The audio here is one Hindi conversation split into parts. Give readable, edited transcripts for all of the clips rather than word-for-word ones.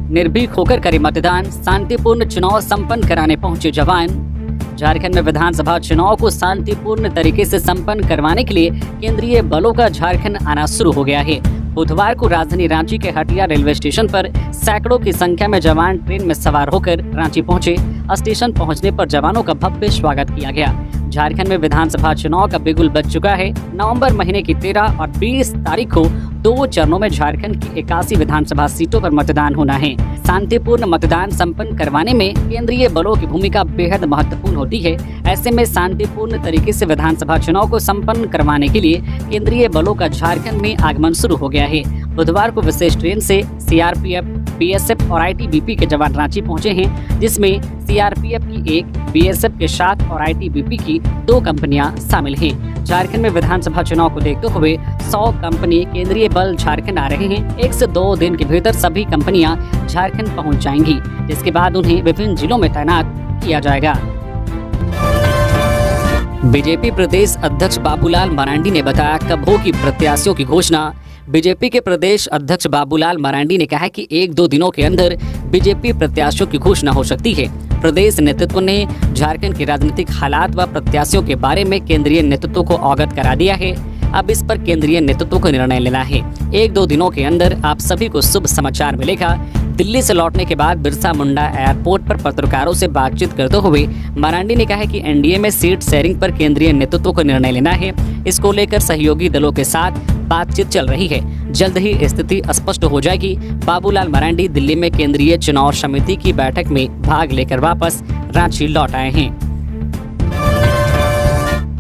निर्भीक होकर करे मतदान, शांतिपूर्ण चुनाव संपन्न कराने पहुंचे जवान। झारखंड में विधानसभा चुनाव को शांतिपूर्ण तरीके से संपन्न करवाने के लिए केंद्रीय बलों का झारखंड आना शुरू हो गया है। बुधवार को राजधानी रांची के हटिया रेलवे स्टेशन पर सैकड़ों की संख्या में जवान ट्रेन में सवार होकर रांची पहुंचे। स्टेशन पहुंचने पर जवानों का भव्य स्वागत किया गया। झारखंड में विधानसभा चुनाव का बिगुल बज चुका है। नवंबर महीने की 13 और 20 तारीख को 2 चरणों में झारखंड की 81 विधानसभा सीटों पर मतदान होना है। शांतिपूर्ण मतदान संपन्न करवाने में केंद्रीय बलों की भूमिका बेहद महत्वपूर्ण होती है। ऐसे में शांतिपूर्ण तरीके से विधानसभा चुनाव को संपन्न करवाने के लिए केंद्रीय बलों का झारखंड में आगमन शुरू हो गया है। बुधवार को विशेष ट्रेन से सीआरपीएफ, बीएसएफ और आईटीबीपी के जवान रांची पहुंचे हैं, जिसमें सीआरपीएफ की 1, बीएसएफ के 7 और आईटीबीपी की 2 कंपनियां शामिल हैं। झारखंड में विधानसभा चुनाव को देखते हुए 100 कंपनी केंद्रीय बल झारखंड आ रहे हैं। 1 से 2 दिन के भीतर सभी कंपनियां झारखंड पहुंच जाएंगी, जिसके बाद उन्हें विभिन्न जिलों में तैनात किया जाएगा। बीजेपी प्रदेश अध्यक्ष बाबूलाल मरांडी ने बताया कब होगी प्रत्याशियों की घोषणा। बीजेपी के प्रदेश अध्यक्ष बाबूलाल मरांडी ने कहा कि 1-2 दिनों के अंदर बीजेपी प्रत्याशियों की घोषणा हो सकती है। प्रदेश नेतृत्व ने झारखंड के राजनीतिक हालात व प्रत्याशियों के बारे में केंद्रीय नेतृत्व को अवगत करा दिया है। अब इस पर केंद्रीय नेतृत्व को निर्णय लेना है। 1-2 दिनों के अंदर आप सभी को शुभ समाचार मिलेगा। दिल्ली से लौटने के बाद बिरसा मुंडा एयरपोर्ट पर पत्रकारों से बातचीत करते हुए मरांडी ने कहा कि एनडीए में सीट शेयरिंग पर केंद्रीय नेतृत्व को निर्णय लेना है। इसको लेकर सहयोगी दलों के साथ बातचीत चल रही है। जल्द ही स्थिति स्पष्ट हो जाएगी। बाबूलाल मरांडी दिल्ली में केंद्रीय चुनाव समिति की बैठक में भाग लेकर वापस रांची लौट आए हैं।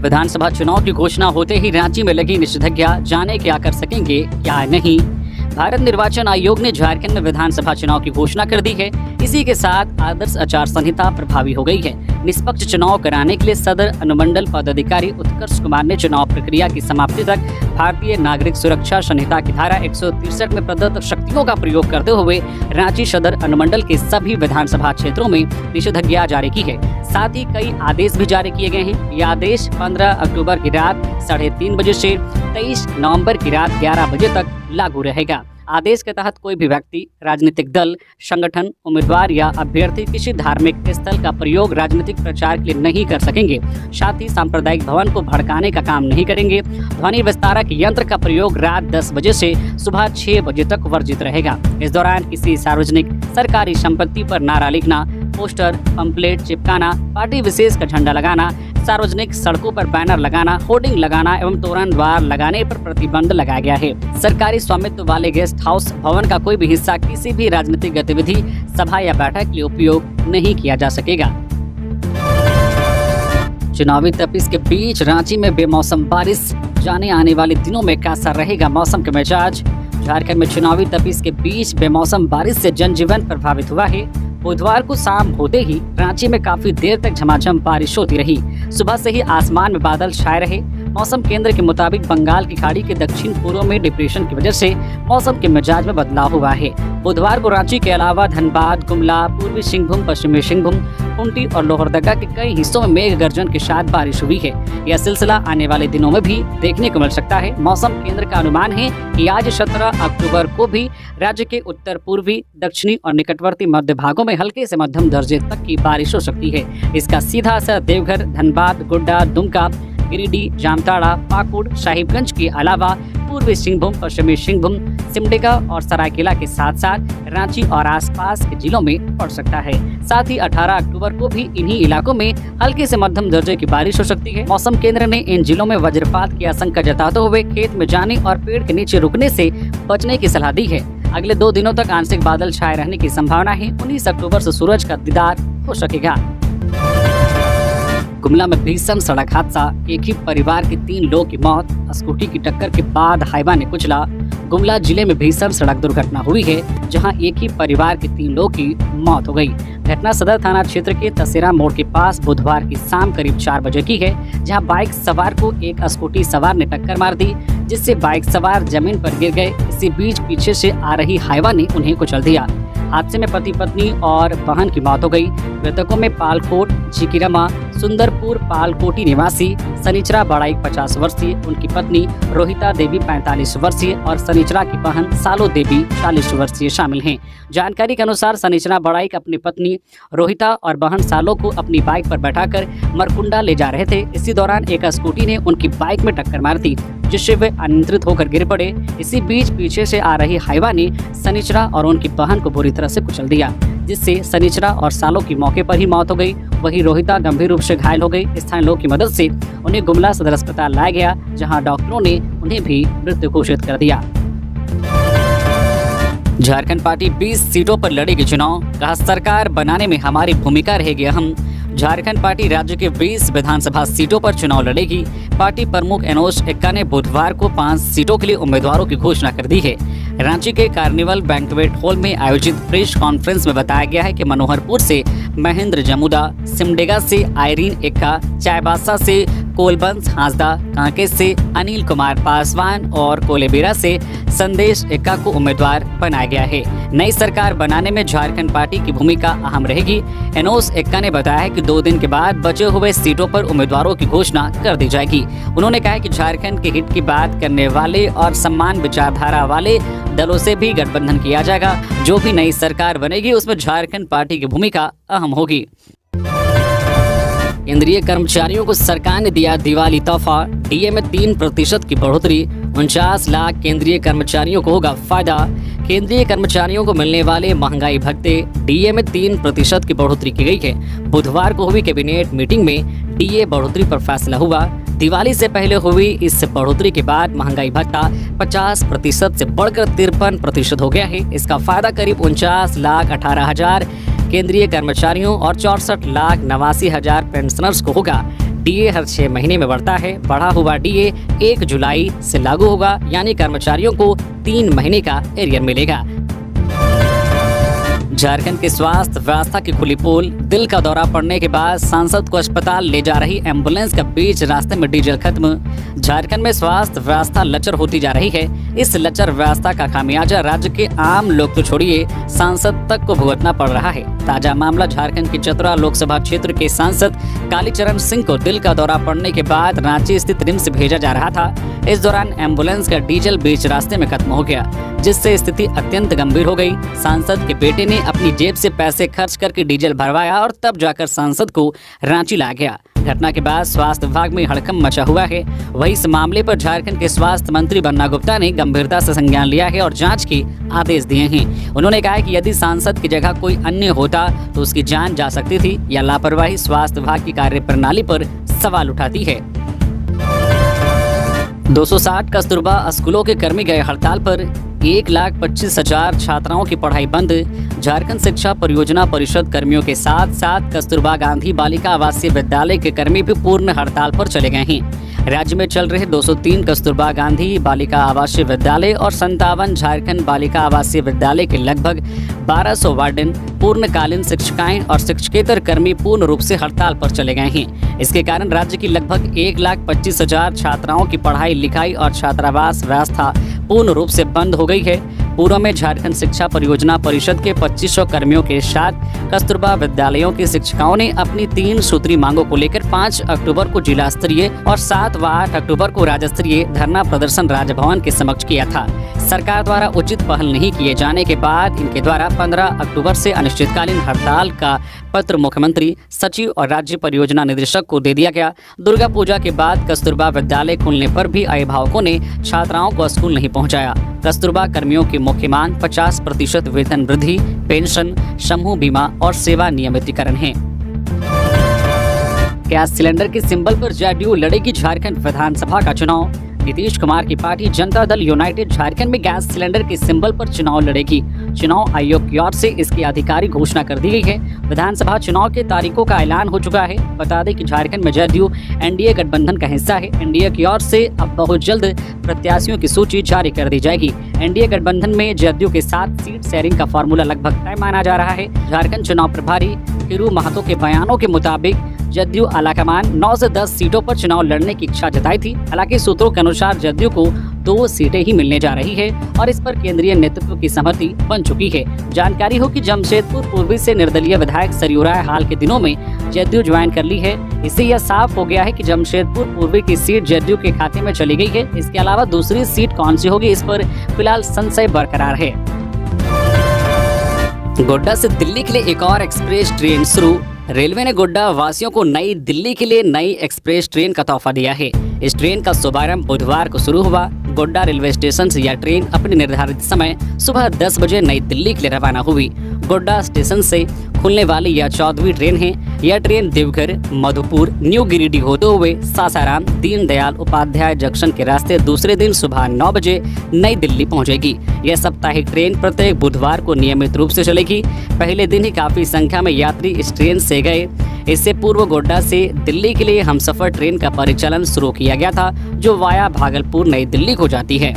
विधानसभा चुनाव की घोषणा होते ही रांची में लगी निषेधाज्ञा, जाने क्या कर सकेंगे क्या नहीं। भारत निर्वाचन आयोग ने झारखंड में विधानसभा चुनाव की घोषणा कर दी है। इसी के साथ आदर्श आचार संहिता प्रभावी हो गई है। निष्पक्ष चुनाव कराने के लिए सदर अनुमंडल पदाधिकारी उत्कर्ष कुमार ने चुनाव प्रक्रिया की समाप्ति तक भारतीय नागरिक सुरक्षा संहिता की धारा 163 में प्रदत्त शक्तियों का प्रयोग करते हुए रांची सदर अनुमंडल के सभी विधानसभा क्षेत्रों में निषेधाज्ञा जारी की है। साथ ही कई आदेश भी जारी किए गए हैं। ये आदेश 15 अक्टूबर की रात 3:30 बजे से 23 नवंबर की रात 11 बजे तक लागू रहेगा। आदेश के तहत कोई भी व्यक्ति, राजनीतिक दल, संगठन, उम्मीदवार या अभ्यर्थी किसी धार्मिक स्थल का प्रयोग राजनीतिक प्रचार के लिए नहीं कर सकेंगे। साथ ही सांप्रदायिक भवन को भड़काने का काम नहीं करेंगे। ध्वनि विस्तारक यंत्र का प्रयोग रात 10 बजे से सुबह 6 बजे तक वर्जित रहेगा। इस दौरान किसी सार्वजनिक सरकारी संपत्ति पर नारा लिखना, पोस्टर, पंपलेट चिपकाना, पार्टी विशेष का झंडा लगाना, सार्वजनिक सड़कों पर बैनर लगाना, होर्डिंग लगाना एवं तोरण द्वार लगाने पर प्रतिबंध लगाया गया है। सरकारी स्वामित्व वाले गेस्ट हाउस भवन का कोई भी हिस्सा किसी भी राजनीतिक गतिविधि, सभा या बैठक के लिए उपयोग नहीं किया जा सकेगा। चुनावी तपिश के बीच रांची में बेमौसम बारिश, जाने आने वाले दिनों में कैसा रहेगा मौसम का मिजाज। झारखंड में चुनावी तपिश के बीच बेमौसम बारिश से जनजीवन प्रभावित हुआ है। बुधवार को शाम होते ही रांची में काफी देर तक झमाझम बारिश होती रही। सुबह से ही आसमान में बादल छाए रहे। मौसम केंद्र के मुताबिक बंगाल की खाड़ी के दक्षिण पूर्व में डिप्रेशन की वजह से मौसम के मिजाज में बदलाव हुआ है। बुधवार को रांची के अलावा धनबाद, गुमला, पूर्वी सिंहभूम, पश्चिमी सिंहभूम, खूंटी और लोहरदगा के कई हिस्सों में मेघ गर्जन के साथ बारिश हुई है। यह सिलसिला आने वाले दिनों में भी देखने को मिल सकता है। मौसम केंद्र का अनुमान है कि आज 17 अक्टूबर को भी राज्य के उत्तर पूर्वी, दक्षिणी और निकटवर्ती मध्य भागों में हल्के से मध्यम दर्जे तक की बारिश हो सकती है। इसका सीधा असर देवघर, धनबाद, गोड्डा, दुमका, गिरिडीह, जामताड़ा, पाकुड़, साहिबगंज के अलावा पूर्वी सिंहभूम, पश्चिमी सिंहभूम, सिमडेगा और सरायकेला के साथ साथ रांची और आसपास के जिलों में पड़ सकता है। साथ ही 18 अक्टूबर को भी इन्हीं इलाकों में हल्के से मध्यम दर्जे की बारिश हो सकती है। मौसम केंद्र ने इन जिलों में वज्रपात की आशंका जताते हुए खेत में जाने और पेड़ के नीचे रुकने से बचने की सलाह दी है। अगले 2 दिनों तक आंशिक बादल छाए रहने की संभावना है। 19 अक्टूबर से सूरज का दीदार हो सकेगा। गुमला में भीषण सड़क हादसा, एक ही परिवार के 3 लोगों की मौत, स्कूटी की टक्कर के बाद हाईवा ने कुचला। गुमला जिले में भीषण सड़क दुर्घटना हुई है, जहां एक ही परिवार के 3 लोगों की मौत हो गई। घटना सदर थाना क्षेत्र के तसेरा मोड़ के पास बुधवार की शाम करीब 4 बजे की है, जहां बाइक सवार को एक स्कूटी सवार ने टक्कर मार दी, जिससे बाइक सवार जमीन पर गिर गए। इसी बीच पीछे से आ रही हाईवा ने उन्हें कुचल दिया। हादसे में पति पत्नी और बहन की मौत हो गई। मृतकों में पालकोट जिकिरमा सुंदरपुर पालकोटी निवासी सनीचरा बड़ाई 50 वर्षीय, उनकी पत्नी रोहिता देवी 45 वर्षीय और सनीचरा की बहन सालो देवी 40 वर्षीय शामिल हैं। जानकारी के अनुसार सनीचरा बड़ाई अपनी पत्नी रोहिता और बहन सालो को अपनी बाइक पर बैठाकर मरकुंडा ले जा रहे थे। इसी दौरान एक स्कूटी ने उनकी बाइक में टक्कर मार दी, जिससे वे अनियंत्रित होकर गिर पड़े। इसी बीच पीछे से आ रही हाईवा ने सनीचरा और उनकी बहन को बुरी तरह से कुचल दिया, जिससे सनीचरा और सालो की मौके पर ही मौत हो गई। वहीं रोहिता गंभीर रूप से घायल हो गई। स्थानीय लोगों की मदद से उन्हें गुमला सदर अस्पताल लाया गया, जहां डॉक्टरों ने उन्हें भी मृत घोषित कर दिया। झारखंड पार्टी 20 सीटों पर लड़ेगी चुनाव, कहा सरकार बनाने में हमारी भूमिका रहेगी अहम। झारखंड पार्टी राज्य के 20 विधानसभा सीटों पर चुनाव लड़ेगी। पार्टी प्रमुख एनोस एक्का ने बुधवार को 5 सीटों के लिए उम्मीदवारों की घोषणा कर दी है। रांची के कार्निवल बैंक्वेट हॉल में आयोजित प्रेस कॉन्फ्रेंस में बताया गया है कि मनोहरपुर से महेंद्र जमुदा, सिमडेगा से आयरीन एक्का, चाईबासा से कोलबंस हांसदा, कांकेर से अनिल कुमार पासवान और कोलेबिरा से संदेश एक्का को उम्मीदवार बनाया गया है। नई सरकार बनाने में झारखंड पार्टी की भूमिका अहम रहेगी। एनोस एक्का ने बताया है कि 2 दिन के बाद बचे हुए सीटों पर उम्मीदवारों की घोषणा कर दी जाएगी। उन्होंने कहा कि झारखंड के हित की बात करने वाले और सम्मान विचारधारा वाले दलों से भी गठबंधन किया जाएगा। जो भी नई सरकार बनेगी उसमें झारखंड पार्टी की भूमिका अहम होगी। केंद्रीय कर्मचारियों को सरकार ने दिया दिवाली तोहफा, डीए में 3% की बढ़ोतरी, 49 लाख केंद्रीय कर्मचारियों को होगा फायदा। केंद्रीय कर्मचारियों को मिलने वाले महंगाई भत्ते डीए में 3% की बढ़ोतरी की गई है। बुधवार को हुई कैबिनेट मीटिंग में डीए बढ़ोतरी पर फैसला हुआ। दिवाली से पहले हुई इस बढ़ोतरी के बाद महंगाई भत्ता 50% से बढ़कर 53% हो गया है। इसका फायदा करीब 49,18,000 केंद्रीय कर्मचारियों और 64,89,000 पेंशनर्स को होगा। डीए हर 6 महीने में बढ़ता है। बढ़ा हुआ डीए 1 जुलाई से लागू होगा, यानी कर्मचारियों को 3 महीने का एरियर मिलेगा। झारखंड के स्वास्थ्य व्यवस्था की खुली पोल, दिल का दौरा पड़ने के बाद सांसद को अस्पताल ले जा रही एम्बुलेंस का बीच रास्ते में डीजल खत्म। झारखंड में स्वास्थ्य व्यवस्था लचर होती जा रही है। इस लचर व्यवस्था का खामियाजा राज्य के आम लोग तो छोड़िए, सांसद तक को भुगतना पड़ रहा है। ताजा मामला झारखंड के चतरा लोकसभा क्षेत्र के सांसद कालीचरण सिंह को दिल का दौरा पड़ने के बाद रांची स्थित रिम्स भेजा जा रहा था। इस दौरान एम्बुलेंस का डीजल बीच रास्ते में खत्म हो गया, जिससे स्थिति अत्यंत गंभीर हो गई। सांसद के बेटे ने अपनी जेब से पैसे खर्च करके डीजल भरवाया और तब जाकर सांसद को रांची लाया गया। घटना के बाद स्वास्थ्य विभाग में हड़कंप मचा हुआ है। वहीं इस मामले पर झारखंड के स्वास्थ्य मंत्री बन्ना गुप्ता ने गंभीरता से संज्ञान लिया है और जांच के आदेश दिए हैं। उन्होंने कहा कि यदि सांसद की जगह कोई अन्य होता तो उसकी जान जा सकती थी। यह लापरवाही स्वास्थ्य विभाग की कार्यप्रणाली पर सवाल उठाती है। 260 कस्तूरबा स्कूलों के कर्मी गए हड़ताल पर, 1,25,000 छात्राओं की पढ़ाई बंद। झारखंड शिक्षा परियोजना परिषद कर्मियों के साथ साथ कस्तूरबा गांधी बालिका आवासीय विद्यालय के कर्मी भी पूर्ण हड़ताल पर चले गए हैं। राज्य में चल रहे 203 कस्तूरबा गांधी बालिका आवासीय विद्यालय और 57 झारखंड बालिका आवासीय विद्यालय के लगभग 1200 वार्डन, पूर्णकालीन शिक्षिकाएं और शिक्षकेतर कर्मी पूर्ण रूप से हड़ताल पर चले गए हैं। इसके कारण राज्य की लगभग 1,25,000 छात्राओं की पढ़ाई लिखाई और छात्रावास व्यवस्था पूर्ण रूप से बंद हो गई है। पूर्व में झारखंड शिक्षा परियोजना परिषद के 2500 कर्मियों के साथ कस्तूरबा विद्यालयों की शिक्षिकाओं ने अपनी 3 सूत्री मांगों को लेकर 5 अक्टूबर को जिला स्तरीय और 7 व 8 अक्टूबर को राज्य स्तरीय धरना प्रदर्शन राजभवन के समक्ष किया था। सरकार द्वारा उचित पहल नहीं किए जाने के बाद इनके द्वारा 15 अक्टूबर से अनिश्चितकालीन हड़ताल का पत्र मुख्यमंत्री, सचिव और राज्य परियोजना निदेशक को दे दिया गया। दुर्गा पूजा के बाद कस्तूरबा विद्यालय खुलने पर भी अभिभावकों ने छात्राओं को स्कूल नहीं पहुंचाया। कस्तूरबा कर्मियों की मुख्य मांग 50% वेतन वृद्धि, पेंशन, समूह बीमा और सेवा नियमितीकरण है। गैस सिलेंडर के सिंबल पर जदयू लड़ेगी झारखंड विधानसभा का चुनाव। नीतीश कुमार की पार्टी जनता दल यूनाइटेड झारखंड में गैस सिलेंडर के सिंबल पर चुनाव लड़ेगी। चुनाव आयोग की ओर से इसकी आधिकारिक घोषणा कर दी गई है। विधानसभा चुनाव के तारीखों का ऐलान हो चुका है। बता दें कि झारखंड में जदयू एनडीए गठबंधन का हिस्सा है। एनडीए की ओर से अब बहुत जल्द प्रत्याशियों की सूची जारी कर दी जाएगी। एनडीए गठबंधन में जदयू के साथ सीट शेयरिंग का फॉर्मूला लगभग तय माना जा रहा है। झारखंड चुनाव प्रभारी हिरू महतो के बयानों के मुताबिक जदयू आलाकमान 9 से 10 सीटों पर चुनाव लड़ने की इच्छा जताई थी। हालांकि सूत्रों के अनुसार जदयू को 2 सीटें ही मिलने जा रही है और इस पर केंद्रीय नेतृत्व की सहमति बन चुकी है। जानकारी हो कि जमशेदपुर पूर्वी से निर्दलीय विधायक सरयू राय हाल के दिनों में जदयू ज्वाइन कर ली है। इससे यह साफ हो गया है कि जमशेदपुर पूर्वी की सीट जदयू के खाते में चली गई है। इसके अलावा दूसरी सीट कौन सी होगी, इस पर फिलहाल संशय बरकरार है। गोड्डा से दिल्ली के लिए एक और एक्सप्रेस ट्रेन शुरू। रेलवे ने गोड्डा वासियों को नई दिल्ली के लिए नई एक्सप्रेस ट्रेन का तोहफा दिया है। इस ट्रेन का शुभारंभ बुधवार को शुरू हुआ। गोड्डा रेलवे स्टेशन से यह ट्रेन अपने निर्धारित समय सुबह 10 बजे नई दिल्ली के लिए रवाना हुई। गोड्डा स्टेशन से खुलने वाली यह 14वीं ट्रेन है। यह ट्रेन देवघर, मधुपुर, न्यू गिरिडीह होते हुए सासाराम दीनदयाल उपाध्याय जंक्शन के रास्ते दूसरे दिन सुबह 9 बजे नई दिल्ली पहुंचेगी। यह साप्ताहिक ट्रेन प्रत्येक बुधवार को नियमित रूप से चलेगी। पहले दिन ही काफी संख्या में यात्री इस ट्रेन से गए। इससे पूर्व गोड्डा से दिल्ली के लिए हमसफर ट्रेन का परिचालन शुरू किया गया था, जो वाया भागलपुर नई दिल्ली को जाती है।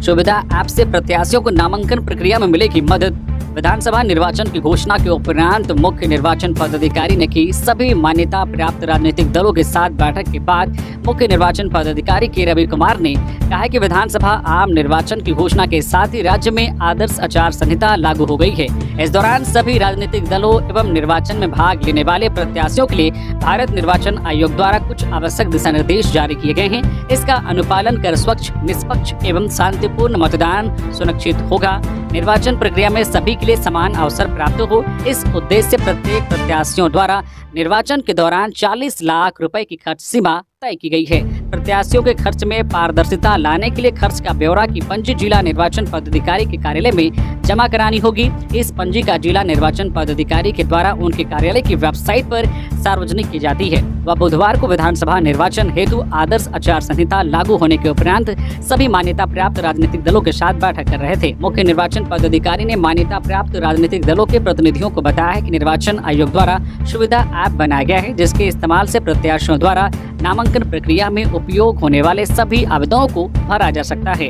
सुविधा ऐप से प्रत्याशियों को नामांकन प्रक्रिया में मिलेगी मदद। विधानसभा निर्वाचन की घोषणा के उपरांत मुख्य निर्वाचन पदाधिकारी ने की सभी मान्यता प्राप्त राजनीतिक दलों के साथ बैठक के बाद मुख्य निर्वाचन पदाधिकारी के रवि कुमार ने कहा है कि विधानसभा आम निर्वाचन की घोषणा के साथ ही राज्य में आदर्श आचार संहिता लागू हो गई है। इस दौरान सभी राजनीतिक दलों एवं निर्वाचन में भाग लेने वाले प्रत्याशियों के लिए भारत निर्वाचन आयोग द्वारा कुछ आवश्यक दिशा निर्देश जारी किए गए हैं। इसका अनुपालन कर स्वच्छ, निष्पक्ष एवं शांतिपूर्ण मतदान सुनिश्चित होगा। निर्वाचन प्रक्रिया में सभी के लिए समान अवसर प्राप्त हो, इस उद्देश्य से प्रत्येक प्रत्याशियों द्वारा निर्वाचन के दौरान 40 लाख रुपए की खर्च सीमा तय की गई है। प्रत्याशियों के खर्च में पारदर्शिता लाने के लिए खर्च का ब्यौरा की पंजी जिला निर्वाचन पदाधिकारी के कार्यालय में जमा करानी होगी। इस पंजी का जिला निर्वाचन पदाधिकारी के द्वारा उनके कार्यालय की वेबसाइट पर सार्वजनिक की जाती है। वह बुधवार को विधानसभा निर्वाचन हेतु आदर्श आचार संहिता लागू होने के उपरांत सभी मान्यता प्राप्त राजनीतिक दलों के साथ बैठक कर रहे थे। मुख्य निर्वाचन पदाधिकारी ने मान्यता प्राप्त राजनीतिक दलों के प्रतिनिधियों को बताया है कि निर्वाचन आयोग द्वारा सुविधा ऐप बनाया गया है, जिसके इस्तेमाल से प्रत्याशियों द्वारा नामांकन प्रक्रिया में उपयोग होने वाले सभी आवेदनों को भरा जा सकता है।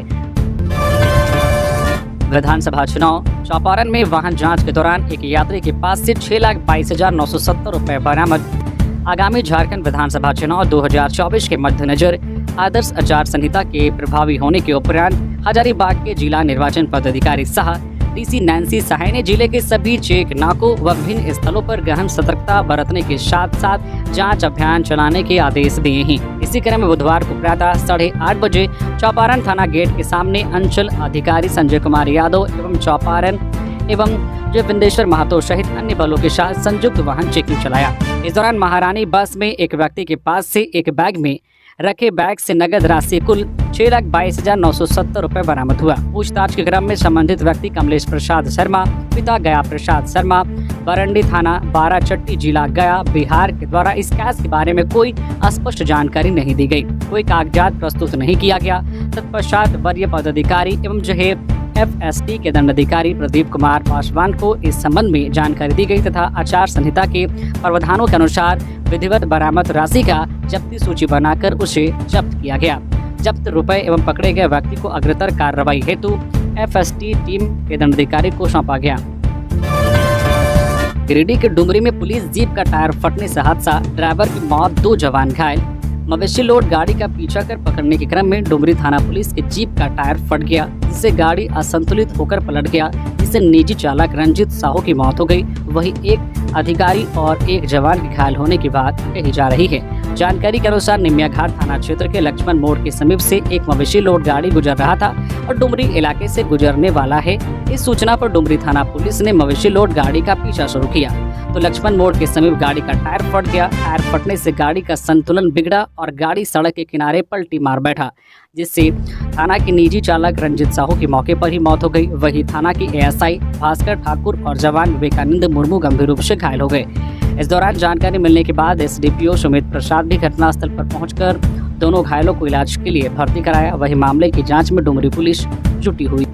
विधानसभा चुनाव। चौपारण में वाहन जांच के दौरान एक यात्री के पास से 6,22,970 रुपए बरामद। आगामी झारखंड विधानसभा चुनाव 2024 के मद्देनजर आदर्श आचार संहिता के प्रभावी होने के उपरांत हजारीबाग के जिला निर्वाचन पदाधिकारी सह डीसी नैन्सी सहाय ने जिले के सभी चेक नाकों व विभिन्न स्थलों पर गहन सतर्कता बरतने के साथ साथ जांच अभियान चलाने के आदेश दिए हैं। इसी क्रम में बुधवार को प्रातः 8:30 बजे चौपारण थाना गेट के सामने अंचल अधिकारी संजय कुमार यादव एवं चौपारण एवं विंदेश्वर महतो सहित अन्य बलों के साथ संयुक्त वाहन चेकिंग चलाया। इस दौरान महारानी बस में एक व्यक्ति के पास से एक बैग में रखे बैग से नगद राशि कुल 6,22,970 रुपए बरामद हुआ। पूछताछ के क्रम में संबंधित व्यक्ति कमलेश प्रसाद शर्मा, पिता गया प्रसाद शर्मा, बरंडी थाना बाराचट्टी जिला गया बिहार के द्वारा इस कैश के बारे में कोई स्पष्ट जानकारी नहीं दी गई, कोई कागजात प्रस्तुत नहीं किया गया। तत्पश्चात वरीय पदाधिकारी एवं जहेर FST के दंडाधिकारी प्रदीप कुमार पासवान को इस संबंध में जानकारी दी गई तथा आचार संहिता के प्रावधानों के अनुसार विधिवत बरामद राशि का जब्ती सूची बनाकर उसे जब्त किया गया। जब्त रुपए एवं पकड़े गए व्यक्ति को अग्रतर कार्रवाई हेतु FST टीम के दंडाधिकारी को सौंपा गया। गिरिडीह के डुमरी में पुलिस जीप का टायर फटने से हादसा, ड्राइवर की मौत, 2 जवान घायल। मवेशी लोड गाड़ी का पीछा कर पकड़ने के क्रम में डुमरी थाना पुलिस के जीप का टायर फट गया, जिससे गाड़ी असंतुलित होकर पलट गया, जिससे निजी चालक रंजित साहू की मौत हो गई। वहीं एक अधिकारी और एक जवान के घायल होने की बात कही जा रही है। जानकारी के अनुसार निमिया घाट थाना क्षेत्र के लक्ष्मण मोड़ के समीप से एक मवेशी लोड गाड़ी गुजर रहा था और डुमरी इलाके से गुजरने वाला है। इस सूचना पर डुमरी थाना पुलिस ने मवेशी लोड गाड़ी का पीछा शुरू किया तो लक्ष्मण मोड़ के समीप गाड़ी का टायर फट गया। टायर फटने से गाड़ी का संतुलन बिगड़ा और गाड़ी सड़क के किनारे पलटी मार बैठा, जिससे थाना के निजी चालक रंजित साहू की मौके पर ही मौत हो गई। वहीं थाना की ASI भास्कर ठाकुर और जवान विवेकानंद मुर्मू गंभीर रूप से घायल हो गए। इस दौरान जानकारी मिलने के बाद SDPO सुमित प्रसाद भी घटनास्थल पर पहुंचकर दोनों घायलों को इलाज के लिए भर्ती कराया। वहीं मामले की जांच में डुमरी पुलिस जुटी हुई।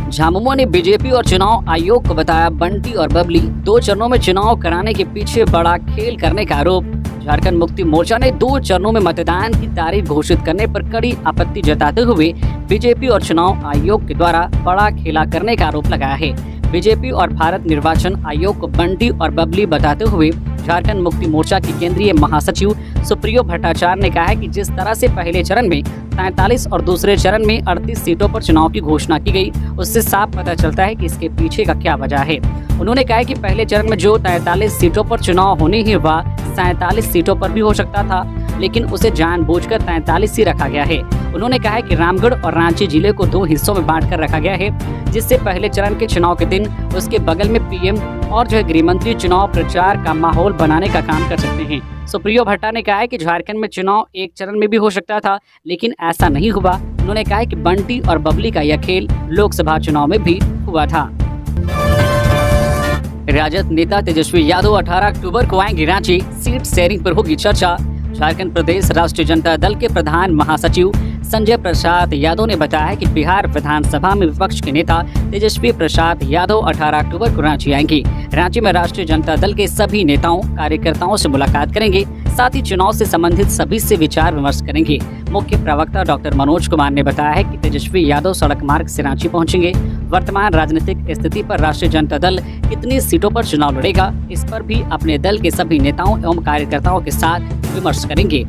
झामुमो ने बीजेपी और चुनाव आयोग को बताया बंटी और बबली। 2 चरणों में चुनाव कराने के पीछे बड़ा खेल करने का आरोप। झारखंड मुक्ति मोर्चा ने 2 चरणों में मतदान की तारीख घोषित करने पर कड़ी आपत्ति जताते हुए बीजेपी और चुनाव आयोग के द्वारा बड़ा खेला करने का आरोप लगाया है। बीजेपी और भारत निर्वाचन आयोग को बंटी और बबली बताते हुए झारखंड मुक्ति मोर्चा की केंद्रीय महासचिव सुप्रियो भट्टाचार्य ने कहा है कि जिस तरह से पहले चरण में 43 और दूसरे चरण में 38 सीटों पर चुनाव की घोषणा की गई, उससे साफ पता चलता है कि इसके पीछे का क्या वजह है। उन्होंने कहा कि पहले चरण में जो 43 सीटों पर चुनाव होने ही वह 47 सीटों पर भी हो सकता था, लेकिन उसे जानबूझकर 43 ही रखा गया है। उन्होंने कहा है कि रामगढ़ और रांची जिले को 2 हिस्सों में बांटकर रखा गया है, जिससे पहले चरण के चुनाव के दिन उसके बगल में पीएम और गृह मंत्री चुनाव प्रचार का माहौल बनाने का काम कर सकते हैं। सुप्रियो भट्टा ने कहा है कि झारखंड में चुनाव एक चरण में भी हो सकता था, लेकिन ऐसा नहीं हुआ। उन्होंने कहा है कि बंटी और बबली का यह खेल लोकसभा चुनाव में भी हुआ था। राजद नेता तेजस्वी यादव 18 अक्टूबर को आएंगे रांची, सीट शेयरिंग पर होगी चर्चा। झारखंड प्रदेश राष्ट्रीय जनता दल के प्रधान महासचिव संजय प्रसाद यादव ने बताया है कि बिहार विधानसभा में विपक्ष के नेता तेजस्वी प्रसाद यादव 18 अक्टूबर को रांची आएंगे। रांची में राष्ट्रीय जनता दल के सभी नेताओं कार्यकर्ताओं से मुलाकात करेंगे, साथ ही चुनाव से संबंधित सभी से विचार विमर्श करेंगे। मुख्य प्रवक्ता डॉक्टर मनोज कुमार ने बताया है कि तेजस्वी यादव सड़क मार्ग से रांची पहुंचेंगे। वर्तमान राजनीतिक स्थिति पर राष्ट्रीय जनता दल कितनी सीटों पर चुनाव लड़ेगा, इस पर भी अपने दल के सभी नेताओं एवं कार्यकर्ताओं के साथ विमर्श करेंगे।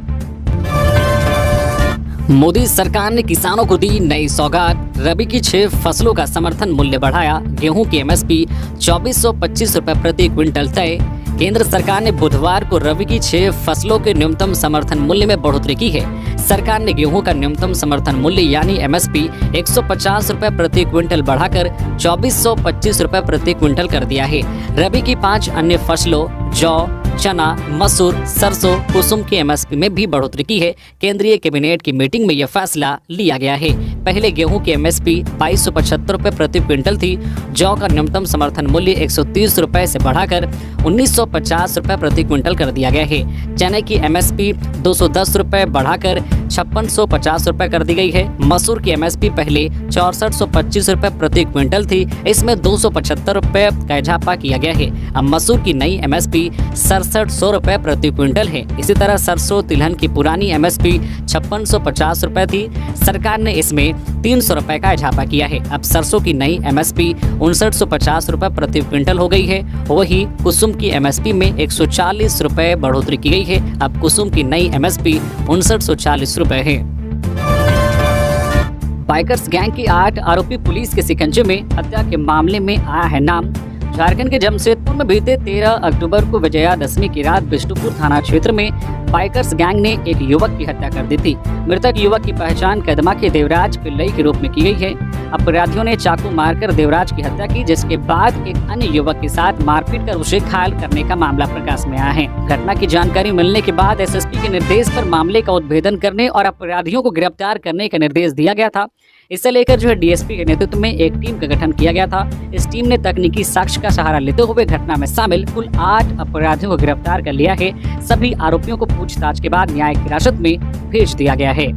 मोदी सरकार ने किसानों को दी नई सौगात, रबी की 6 फसलों का समर्थन मूल्य बढ़ाया, गेहूं की एमएसपी 2425 रुपए प्रति क्विंटल तय। केंद्र सरकार ने बुधवार को रबी की 6 फसलों के न्यूनतम समर्थन मूल्य में बढ़ोतरी की है। सरकार ने गेहूं का न्यूनतम समर्थन मूल्य यानी एमएसपी 150 रुपए प्रति क्विंटल बढ़ाकर 2425 रुपए प्रति क्विंटल कर दिया है। रबी की 5 अन्य फसलों जौ, चना, मसूर, सरसों, कुसुम की एमएसपी में भी बढ़ोतरी की है। केंद्रीय कैबिनेट की मीटिंग में यह फैसला लिया गया है। पहले गेहूं की एमएसपी 2275 रुपए प्रति क्विंटल थी। जौ का न्यूनतम समर्थन मूल्य 130 रुपए से बढ़ाकर 1950 रुपए प्रति क्विंटल कर दिया गया है। चने की एमएसपी 210 रुपए बढ़ाकर 5650 रुपए कर दी गई है। मसूर की एमएसपी पहले 6425 रुपए प्रति क्विंटल थी, इसमें 275 रुपए का इजाफा किया गया है। अब मसूर की नई एमएसपी 6700 रुपए प्रति क्विंटल है। इसी तरह सरसों तिलहन की पुरानी एमएसपी 5650 रुपए थी, सरकार ने इसमें 300 रुपए का इजाफा किया है। अब सरसों की नई एमएसपी 5950 रुपए प्रति क्विंटल हो गई है। वही कुसुम की एमएसपी में 140 रुपए बढ़ोतरी की गई है। अब कुसुम की नई एमएसपी 5940 रुपए है। बाइकर्स गैंग की 8 आरोपी पुलिस के शिकंजे में, हत्या के मामले में आया है नाम। झारखंड के जमशेदपुर में बीते 13 अक्टूबर को विजयादशमी की रात बिष्टुपुर थाना क्षेत्र में बाइकर्स गैंग ने एक युवक की हत्या कर दी थी। मृतक युवक की पहचान कदमा के देवराज पिल्लई के रूप में की गई है। अपराधियों ने चाकू मारकर देवराज की हत्या की, जिसके बाद एक अन्य युवक के साथ मारपीट कर उसे घायल करने का मामला प्रकाश में आया है। घटना की जानकारी मिलने के बाद एसएसपी के निर्देश पर मामले का उद्भेदन करने और अपराधियों को गिरफ्तार करने का निर्देश दिया गया था। इसे लेकर डीएसपी के नेतृत्व में एक टीम का गठन किया गया था। इस टीम ने तकनीकी साक्ष्य का सहारा लेते हुए घटना में शामिल कुल 8 अपराधियों को गिरफ्तार कर लिया है। सभी आरोपियों को पूछताछ के बाद न्यायिक हिरासत में भेज दिया गया है।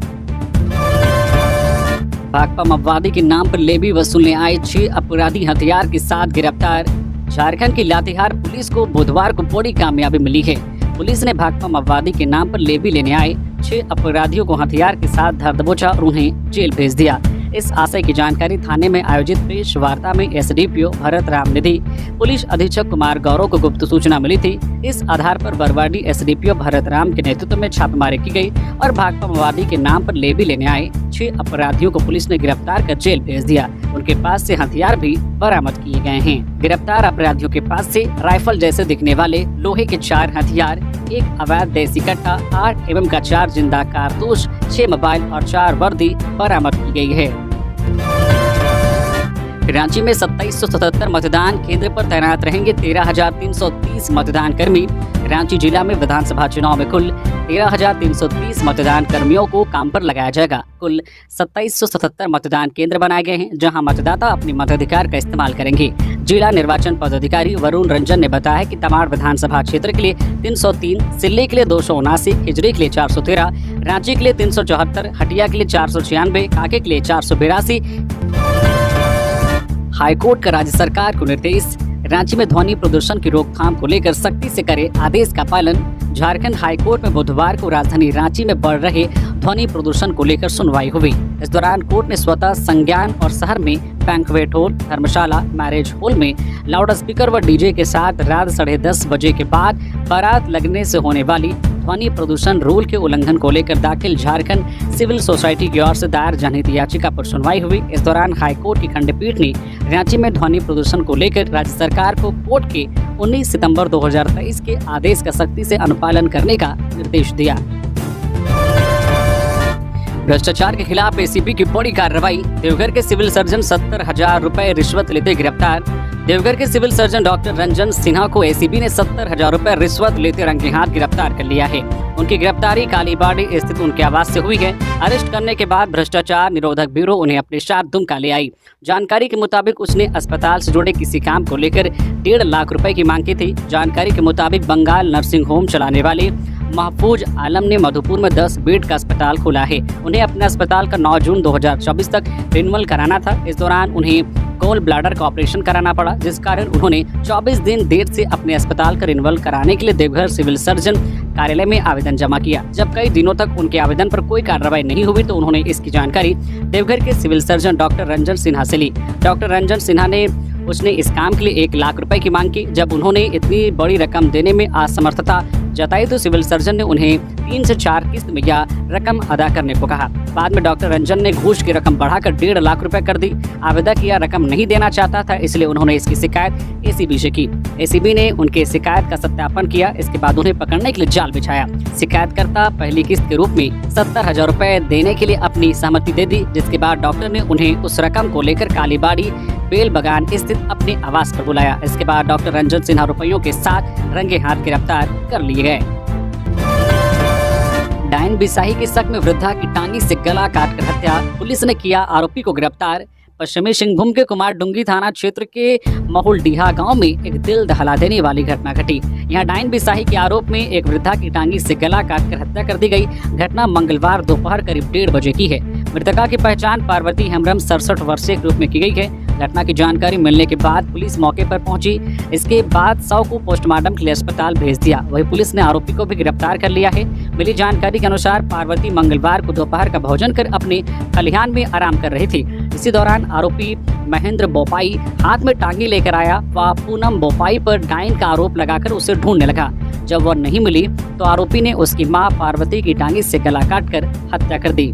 भाकपा माओवादी के नाम पर लेवी वसूलने आए 6 अपराधी हथियार के साथ गिरफ्तार। झारखंड की लातेहार पुलिस को बुधवार को बड़ी कामयाबी मिली है। पुलिस ने भाकपा माओवादी के नाम पर लेवी लेने आए 6 अपराधियों को हथियार के साथ धर दबोचा और उन्हें जेल भेज दिया। इस आशय की जानकारी थाने में आयोजित प्रेस वार्ता में एसडीपीओ भरत राम निधि, पुलिस अधीक्षक कुमार गौरव को गुप्त सूचना मिली थी। इस आधार पर बरवाडी एसडीपीओ भरत राम के नेतृत्व में छापेमारी की गई और भाकपा माओवादी के नाम पर लेवी लेने आए 6 अपराधियों को पुलिस ने गिरफ्तार कर जेल भेज दिया। उनके पास से हथियार भी बरामद किए गए हैं। गिरफ्तार अपराधियों के पास से राइफल जैसे दिखने वाले लोहे के 4 हथियार, 1 अवैध देसी कट्टा, 8 एवं का 4 जिंदा कारतूस, 6 मोबाइल और 4 वर्दी बरामद की गई है। रांची में 2777 मतदान केंद्र पर तैनात रहेंगे 13,330 मतदान कर्मी। रांची जिला में विधानसभा चुनाव में कुल 13,330 मतदान कर्मियों को काम पर लगाया जाएगा। कुल 2777 मतदान केंद्र बनाए गए हैं, जहां मतदाता अपने मताधिकार का इस्तेमाल करेंगे। जिला निर्वाचन पदाधिकारी वरुण रंजन ने बताया कि तमाड़ विधानसभा क्षेत्र के लिए 303, सिल्ली के लिए 279, खिजरी के लिए 413, रांची के लिए 374, हटिया के लिए 496, कांके के लिए 482। हाईकोर्ट का राज्य सरकार को निर्देश, रांची में ध्वनि प्रदूषण की रोकथाम को लेकर सख्ती से करे आदेश का पालन। झारखंड हाईकोर्ट में बुधवार को राजधानी रांची में बढ़ रहे ध्वनि प्रदूषण को लेकर सुनवाई हुई। इस दौरान कोर्ट ने स्वतः संज्ञान और शहर में बैंक्वेट हॉल, धर्मशाला, मैरिज हॉल में लाउड स्पीकर व डीजे के साथ रात 10:30 बजे के बाद बारात लगने से होने वाली ध्वनि प्रदूषण रूल के उल्लंघन को लेकर दाखिल झारखंड सिविल सोसाइटी की ओर से दायर जनहित याचिका पर सुनवाई हुई। इस दौरान हाईकोर्ट की खंडपीठ ने रांची में ध्वनि प्रदूषण को लेकर राज्य सरकार को कोर्ट के 19 सितंबर 2023 के आदेश का सख्ती से अनुपालन करने का निर्देश दिया। भ्रष्टाचार के खिलाफ एसीबी की बड़ी कार्रवाई। देवघर के सिविल सर्जन 70,000 रुपए रिश्वत लेते गिरफ्तार। देवघर के civil surgeon doctor Ranjan Sinha को एसीबी ने 70,000 रुपए रिश्वत लेते रंगे हाथ गिरफ्तार कर लिया है। उनकी गिरफ्तारी कालीबाड़ी स्थित उनके आवास से हुई है। अरेस्ट करने के बाद भ्रष्टाचार निरोधक ब्यूरो उन्हें अपने साथ दुमका ले आई। जानकारी के मुताबिक उसने अस्पताल से जुड़े किसी काम को लेकर 1.5 लाख रुपए की मांग की थी। जानकारी के मुताबिक बंगाल नर्सिंग होम चलाने वाले महफूज आलम ने मधुपुर में 10 बेड का अस्पताल खोला है। उन्हें अपने अस्पताल का 9 जून 2024 तक रिन्यूअल कराना था। इस दौरान उन्हें गोल ब्लैडर का ऑपरेशन कराना पड़ा, जिस कारण उन्होंने 24 दिन देर से अपने अस्पताल का रिन्यूअल कराने के लिए देवघर सिविल सर्जन कार्यालय में आवेदन जमा किया। जब कई दिनों तक उनके आवेदन पर कोई कार्रवाई नहीं हुई तो उन्होंने इसकी जानकारी देवघर के civil surgeon doctor Ranjan Sinha से ली। डॉक्टर रंजन सिन्हा ने उसने इस काम के लिए 1 लाख रुपए की मांग की। जब उन्होंने इतनी बड़ी रकम देने में असमर्थता जताई तो सिविल सर्जन ने उन्हें 3 से 4 किस्त में यह रकम अदा करने को कहा। बाद में डॉक्टर रंजन ने घूस की रकम बढ़ाकर 1.5 लाख रुपए कर दी। आवेदक यह रकम नहीं देना चाहता था, इसलिए उन्होंने इसकी शिकायत एसीबी से की। एसीबी ने उनके शिकायत का सत्यापन किया। इसके बाद उन्हें पकड़ने के लिए जाल बिछाया। शिकायतकर्ता पहली किस्त के रूप में 70,000 रुपए देने के लिए अपनी सहमति दे दी, जिसके बाद डॉक्टर ने उन्हें उस रकम को लेकर कालीबाड़ी बेल बगान स्थित अपने आवास पर बुलाया। इसके बाद डॉक्टर रंजन सिन्हा रुपयों के साथ रंगे हाथ गिरफ्तार कर लिए गए। डायन बिसाही के शक में वृद्धा की टांगी से गला काटकर हत्या, पुलिस ने किया आरोपी को गिरफ्तार। पश्चिमी सिंहभूम के कुमारडुंगी थाना क्षेत्र के महुलडीहा गांव में एक दिल दहला देने वाली घटना घटी। यहां डायन बिसाही के आरोप में एक वृद्धा की टांगी से गला काटकर हत्या कर दी गई। घटना मंगलवार दोपहर करीब 1:30 बजे की है। मृतका की पहचान पार्वती हेम्ब्रम 67 वर्षीय के रूप में की गई है। घटना की जानकारी मिलने के बाद पुलिस मौके पर पहुंची। इसके बाद शव को पोस्टमार्टम के लिए अस्पताल भेज दिया। वहीं पुलिस ने आरोपी को भी गिरफ्तार कर लिया है। मिली जानकारी के अनुसार पार्वती मंगलवार को दोपहर का भोजन कर अपने खलिहान में आराम कर रही थी। इसी दौरान आरोपी महेंद्र बोपाई हाथ में टांगी लेकर आया व पूनम बोपाई पर डायन का आरोप लगाकर उसे ढूंढने लगा। जब वह नहीं मिली तो आरोपी ने उसकी मां पार्वती की टांगी से गला काटकर हत्या कर दी।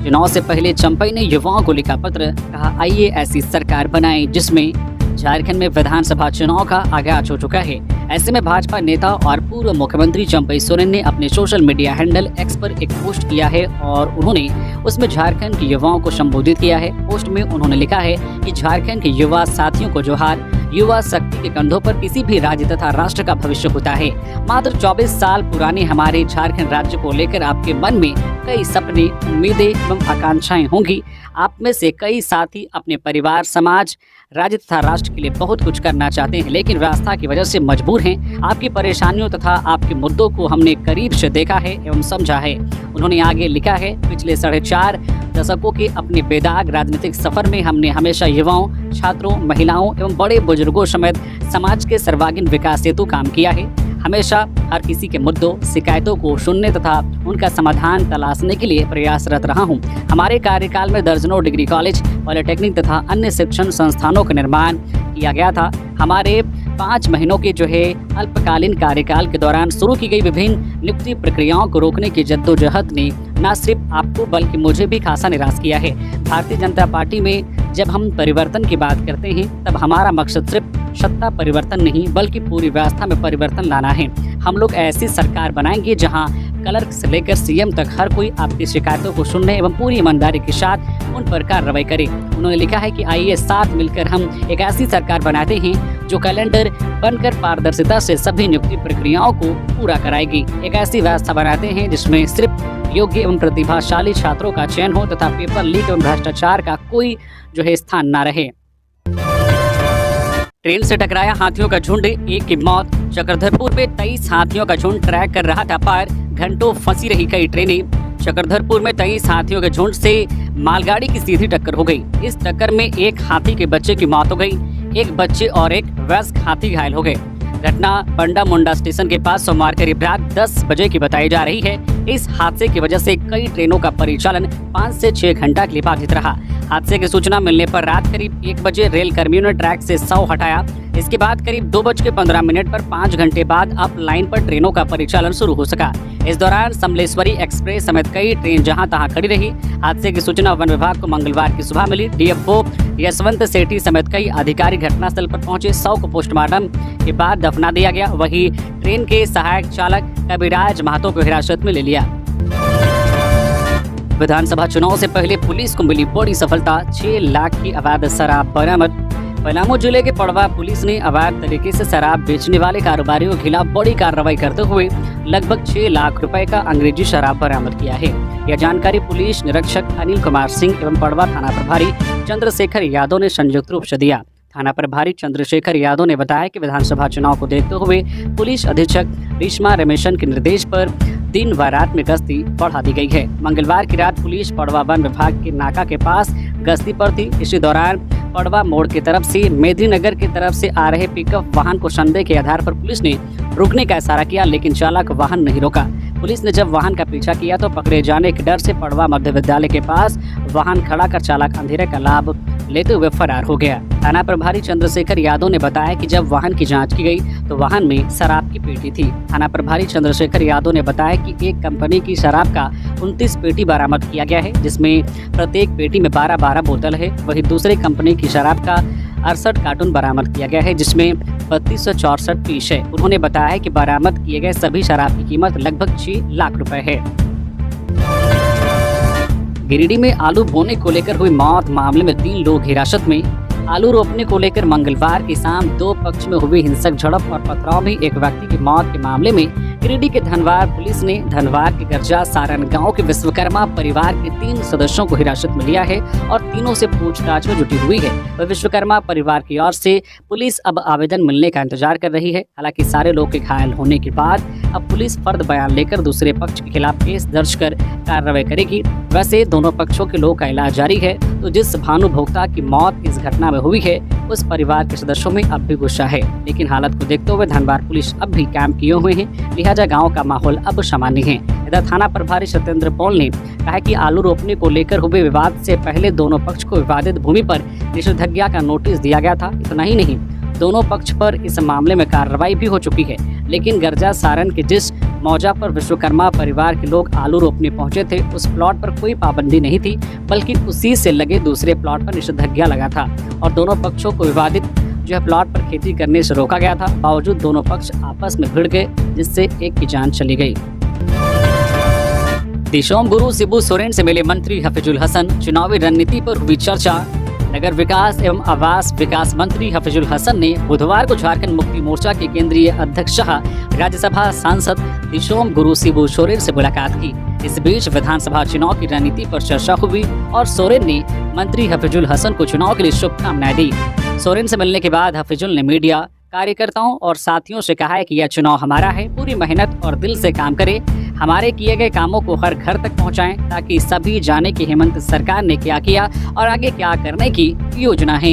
चुनाव से पहले चंपई ने युवाओं को लिखा पत्र, कहा आइए ऐसी सरकार बनाएं जिसमें झारखंड में विधानसभा चुनाव का आगाज हो चुका है। ऐसे में भाजपा नेता और पूर्व मुख्यमंत्री चंपई सोरेन ने अपने सोशल मीडिया हैंडल एक्स पर एक पोस्ट किया है और उन्होंने उसमें झारखंड के युवाओं को संबोधित किया है। पोस्ट में उन्होंने लिखा है कि झारखंड के युवा साथियों को जोहार। युवा शक्ति के कंधों पर किसी भी राज्य तथा राष्ट्र का भविष्य होता है। मात्र 24 साल पुराने हमारे झारखंड राज्य को लेकर आपके मन में कई सपने, उम्मीदें एवं आकांक्षाएं होंगी। आप में से कई साथी अपने परिवार, समाज, राज्य तथा राष्ट्र के लिए बहुत कुछ करना चाहते हैं, लेकिन रास्ता की वजह से मजबूर हैं। आपकी परेशानियों तथा आपके मुद्दों को हमने करीब से देखा है एवं समझा है। उन्होंने आगे लिखा है, पिछले 4.5 दशकों के अपने बेदाग राजनीतिक सफर में हमने हमेशा युवाओं, छात्रों, महिलाओं एवं बड़े बुजुर्गों समेत समाज के सर्वांगीण विकास हेतु काम किया है। हमेशा हर किसी के मुद्दों, शिकायतों को सुनने तथा उनका समाधान तलाशने के लिए प्रयासरत रहा हूं। हमारे कार्यकाल में दर्जनों डिग्री कॉलेज, पॉलिटेक्निक तथा अन्य शिक्षण संस्थानों का निर्माण किया गया था। हमारे 5 महीनों के अल्पकालीन कार्यकाल के दौरान शुरू की गई विभिन्न नियुक्ति प्रक्रियाओं को रोकने की जद्दोजहद ने न सिर्फ आपको बल्कि मुझे भी खासा निराश किया है। भारतीय जनता पार्टी में जब हम परिवर्तन की बात करते हैं तब हमारा मकसद सिर्फ सत्ता परिवर्तन नहीं बल्कि पूरी व्यवस्था में परिवर्तन लाना है। हम लोग ऐसी सरकार बनाएंगे जहां क्लर्क से लेकर सीएम तक हर कोई आपकी शिकायतों को सुनने एवं पूरी ईमानदारी के साथ उन पर कार्रवाई करे। उन्होंने लिखा है कि आइए साथ मिलकर हम एक ऐसी सरकार बनाते हैं जो कैलेंडर बनकर पारदर्शिता से सभी नियुक्ति प्रक्रियाओं को पूरा कराएगी। एक ऐसी व्यवस्था बनाते हैं जिसमें सिर्फ योग्य एवं प्रतिभाशाली छात्रों का चयन हो तथा पेपर लीक एवं भ्रष्टाचार का कोई स्थान न रहे। ट्रेन से टकराया हाथियों का झुंड, एक की मौत। चक्रधरपुर में 23 हाथियों का झुंड ट्रैक कर रहा था पार, घंटों फंसी रही कई ट्रेनें। चक्रधरपुर में 23 हाथियों के झुंड से मालगाड़ी की सीधी टक्कर हो गई। इस टक्कर में एक हाथी के बच्चे की मौत हो गई, एक बच्चे और एक वयस्क हाथी घायल हो गए। घटना बंडा मुंडा स्टेशन के पास सोमवार करीब रात 10 बजे की बताई जा रही है। इस हादसे की वजह से कई ट्रेनों का परिचालन 5 से 6 घंटा के लिए बाधित रहा। हादसे की सूचना मिलने पर रात करीब 1 बजे रेल कर्मियों ने ट्रैक से शव हटाया। इसके बाद करीब 2:15 पर 5 घंटे बाद अब लाइन पर ट्रेनों का परिचालन शुरू हो सका। इस दौरान समलेश्वरी एक्सप्रेस समेत कई ट्रेन जहां तहां खड़ी रही। हादसे की सूचना वन विभाग को मंगलवार की सुबह मिली। डीएफओ यशवंत सेठी समेत कई अधिकारी घटनास्थल पर पहुंचे। शव को पोस्टमार्टम के बाद दफना दिया गया। वहीं ट्रेन के सहायक चालक कविराज महतो को हिरासत में ले लिया। विधानसभा चुनाव से पहले पुलिस को मिली बड़ी सफलता, 6 लाख की अवैध शराब बरामद। पलामू जिले के पड़वा पुलिस ने अवैध तरीके से शराब बेचने वाले कारोबारियों के खिलाफ बड़ी कार्रवाई करते हुए लगभग 6 लाख रुपए का अंग्रेजी शराब बरामद किया है। यह जानकारी पुलिस निरीक्षक अनिल कुमार सिंह एवं पड़वा थाना प्रभारी चंद्रशेखर यादव ने संयुक्त रूप से दिया। थाना प्रभारी चंद्रशेखर यादव ने बताया कि विधानसभा चुनाव को देखते हुए पुलिस अधीक्षक रेशमा रमेशन के निर्देश पर दिन व रात में गश्ती बढ़ा दी गई है। मंगलवार की रात पुलिस पड़वा वन विभाग के नाका के पास गश्ती पर थी। इसी दौरान पड़वा मोड़ की तरफ से मेदिनीनगर की तरफ से आ रहे पिकअप वाहन को संदेह के आधार पर पुलिस ने रुकने का इशारा किया, लेकिन चालक वाहन नहीं रोका। पुलिस ने जब वाहन का पीछा किया तो पकड़े जाने के डर से पड़वा मध्य विद्यालय के पास वाहन खड़ा कर चालक अंधेरे का लाभ लेते हुए फरार हो गया। थाना प्रभारी चंद्रशेखर यादव ने बताया कि जब वाहन की जांच की गई तो वाहन में शराब की पेटी थी। थाना प्रभारी चंद्रशेखर यादव ने बताया कि एक कंपनी की शराब का 29 पेटी बरामद किया गया है, जिसमें प्रत्येक पेटी में 12-12 बोतल है। वहीं दूसरी कंपनी की शराब का 68 कार्टून बरामद किया गया है, जिसमें 3264 पीस है। उन्होंने बताया कि बरामद किए गए सभी शराब की कीमत लगभग 6 लाख रुपए है। गिरिडीह में आलू बोने को लेकर हुई मौत मामले में 3 लोग हिरासत में। आलू रोपने को लेकर मंगलवार की शाम 2 पक्ष में हुई हिंसक झड़प और पथराव में एक व्यक्ति की मौत के मामले में गिरिडीह के धनवार पुलिस ने धनवार के गर्जा सारण गांव के विश्वकर्मा परिवार के 3 सदस्यों को हिरासत में लिया है और तीनों से पूछताछ में जुटी हुई है। वह विश्वकर्मा परिवार की ओर से पुलिस अब आवेदन मिलने का इंतजार कर रही है। हालांकि सारे लोग के घायल होने के बाद अब पुलिस फर्द बयान लेकर दूसरे पक्ष के खिलाफ केस दर्ज कर कार्रवाई करेगी। वैसे दोनों पक्षों के लोग का इलाज जारी है, तो जिस भानुभोक्ता की मौत इस घटना में हुई है उस परिवार के सदस्यों में अब भी गुस्सा है, लेकिन हालत को देखते हुए धनबाद पुलिस अब भी कैंप किए हुए हैं, लिहाजा गांव का माहौल अब सामान्य है। इधर थाना प्रभारी सत्येंद्र पॉल ने कहा कि आलू रोपने को लेकर हुए विवाद से पहले दोनों पक्ष को विवादित भूमि पर निषेधाज्ञा का नोटिस दिया गया था। इतना ही नहीं, दोनों पक्ष पर इस मामले में कार्रवाई भी हो चुकी है, लेकिन गर्जा सारण के जिस मौजा पर विश्वकर्मा परिवार के लोग आलू रोपने पहुंचे थे उस प्लॉट पर कोई पाबंदी नहीं थी, बल्कि उसी से लगे दूसरे प्लॉट पर निषेधाज्ञा लगा था और दोनों पक्षों को विवादित जो है प्लॉट पर खेती करने से रोका गया था। बावजूद दोनों पक्ष आपस में भिड़ गए, जिससे एक की जान चली गई। दिशोम गुरु शिबू सोरेन से मिले मंत्री हफीजुल हसन, चुनावी रणनीति पर हुई चर्चा। नगर विकास एवं आवास विकास मंत्री हफीजुल हसन ने बुधवार को झारखंड मुक्ति मोर्चा के केंद्रीय अध्यक्ष राज्यसभा सांसद दिशोम गुरु शिबू सोरेन से मुलाकात की। इस बीच विधानसभा चुनाव की रणनीति पर चर्चा हुई और सोरेन ने मंत्री हफीजुल हसन को चुनाव के लिए शुभकामनाएं दी। सोरेन से मिलने के बाद हफीजुल ने मीडिया, कार्यकर्ताओं और साथियों से कहा है कि यह चुनाव हमारा है, पूरी मेहनत और दिल से काम करें, हमारे किए गए कामों को हर घर तक पहुंचाएं ताकि सभी जाने कि हेमंत सरकार ने क्या किया और आगे क्या करने की योजना है।